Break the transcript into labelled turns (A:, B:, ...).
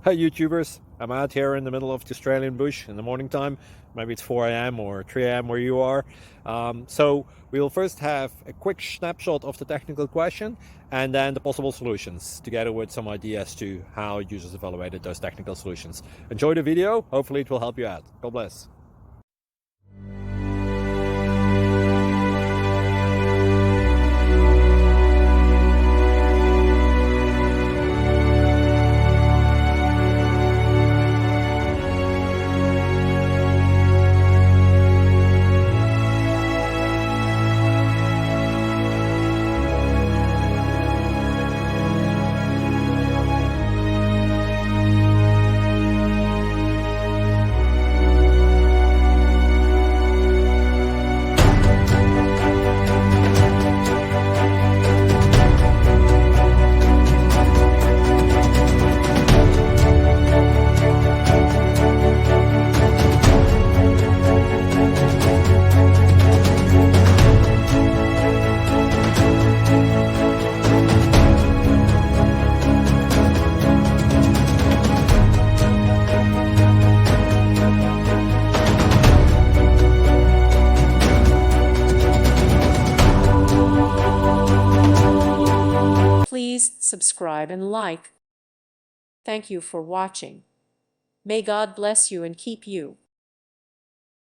A: Hi YouTubers, I'm out here in the middle of the Australian bush in the morning time. Maybe it's 4 a.m. or 3 a.m. where you are. So we'll first have a quick snapshot of the technical question and then the possible solutions, together with some ideas to how users evaluated those technical solutions. Enjoy the video, hopefully it will help you out. God bless.
B: Please subscribe and like. Thank you for watching. May God bless you and keep you.